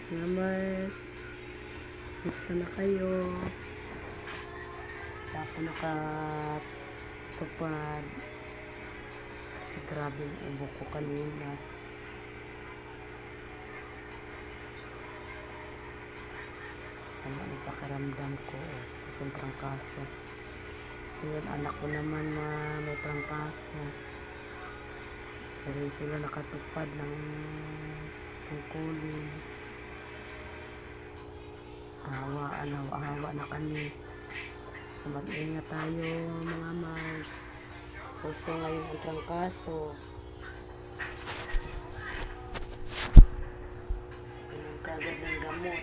Mga Mars, gusto na kayo. Ako nakatupad kasi grabe yung ubo ko kanina. Sama ng pakaramdam ko sa kasang trangkaso. Yun, anak ko naman may trangkaso. Pero sila nakatupad ng tungkulin. Awa na kami. Mag-ingat tayo mga Mars. Puso ngayon ang trangkaso. Anong kagad ng gamot.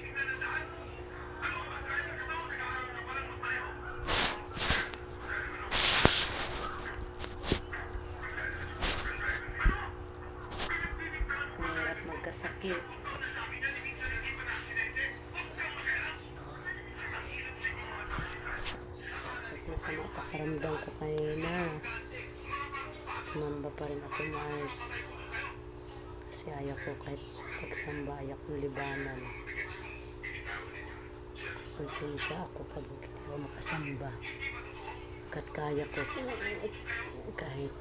Mahirap magkasakit. Masama pakaramdam ko kanina. Sumamba pa rin ako Mars. Kasi ayaw ko kahit pagsamba, ayaw kong libanan. Konsensya ako pag hindi ako makasamba. Kahit kaya ko, kahit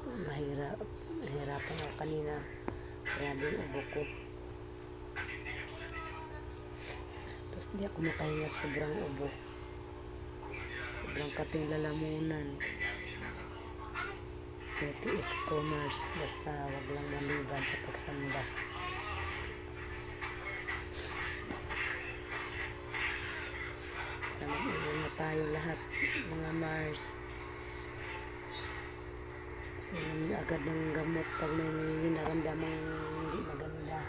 mahirapan ako kanina. Grabe yung ubo ko. Tapos di ako makahinga, sobrang ubo. Sobrang kating lalamunan. Tiis ko Mars, basta wag lang maliban sa pagsamba. Iyon na tayo lahat mga Mars. Agad ng gamot pag may naramdamang hindi maganda.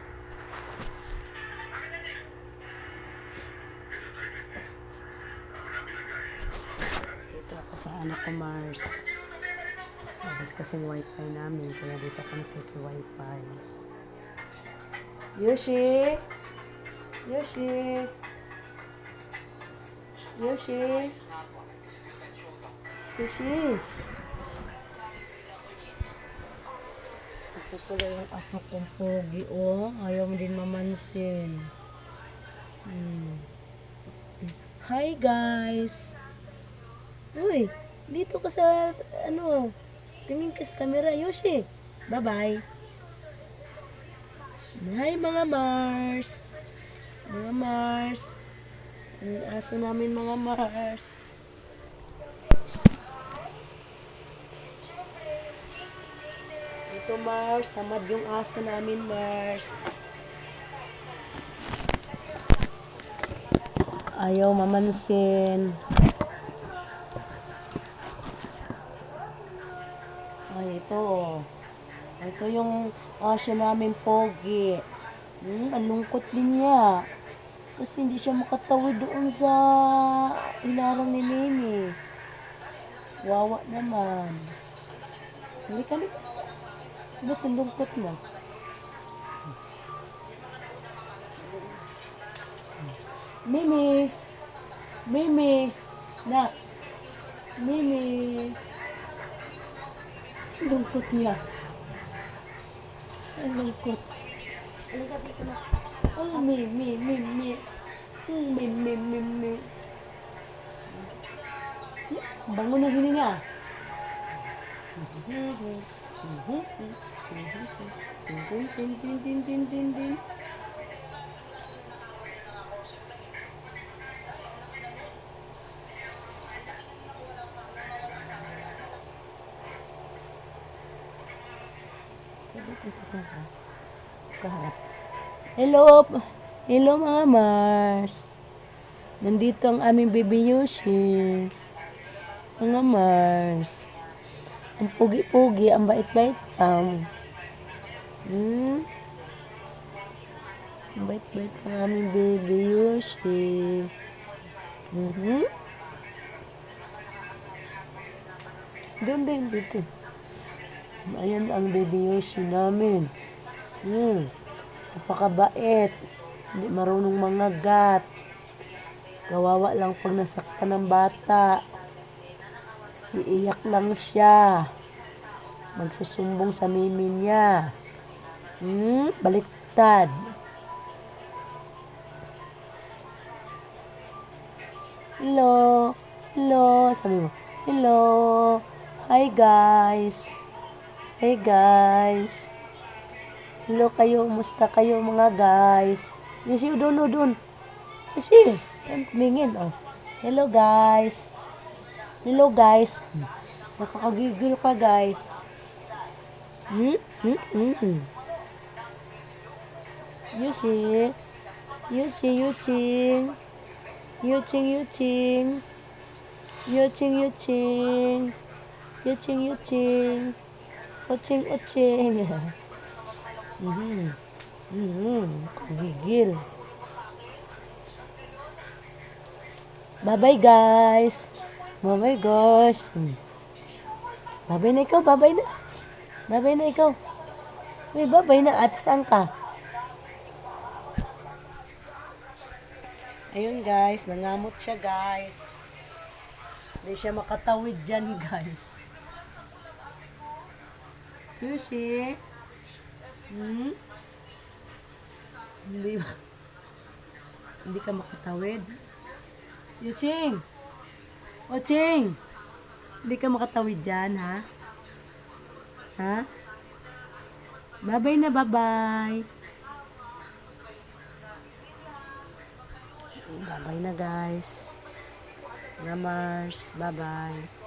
Dito ako sa anak ko Mars. Tapos kasing wifi namin, kaya dito ako nakiki-wifi. Yoshi! Yoshi! Yoshi! Yoshi! Ito pala yung apo kong pogi, oh. Ayaw mo din mamansin. Hi, guys! Uy, dito ka sa, tingin ka sa camera, Yoshi. Bye-bye. Hi, mga Mars. Mga Mars. Ang aso namin, mga Mars. Dito, Mars. Tamad yung aso namin, Mars. Ayaw mamansin. Ay, ito. Ito yung aso namin, Pogi. Ang lungkot din niya. Kasi hindi siya makatawid doon sa ilarang ni Nini. Wawa naman. Halika. Ba't ang lungkot mo? Mimi! Mimi! Nak! Mimi! Lungkot niya. Ang lungkot. Halika dito na. Oh, Mimi. Bango na hininga. Din. Hello mga Mars. Nandito ang aming baby Yoshi. Mga Mars. Ang pugi-pugi, ang bait-bait. Ang bait-bait ang aming baby Yoshi. Doon dito. Ayan ang baby Yoshi namin. Napakabait. Hindi marunong mangagat. Kawawa lang pag nasaktan ng bata. Iiyak lang siya. Magsusumbong sa mimi niya. Baliktad. Hello. Hello. Sabi mo. Hello. Hi guys. Hey guys. Hello kayo. Musta kayo mga guys? You see, doon. You see. Yan, tumingin. Oh. Hello guys. Hello guys. Nakakagigil ka guys. Hmm? You see. You ching. You ching. You ching. Uching. Kagigil. Bye-bye guys. Bye-bye guys. Bye-bye na ikaw. Bye-bye na ikaw. Uy, bye-bye na. At saan ka? Ayun guys, nangamot siya guys. Hindi siya makatawid dyan guys. Sushi? Hindi ka makatawid? Yuching! Oching! Hindi ka makatawid dyan, ha? Ha? Bye-bye na, bye-bye. Bye-bye na, guys. Namars, bye-bye.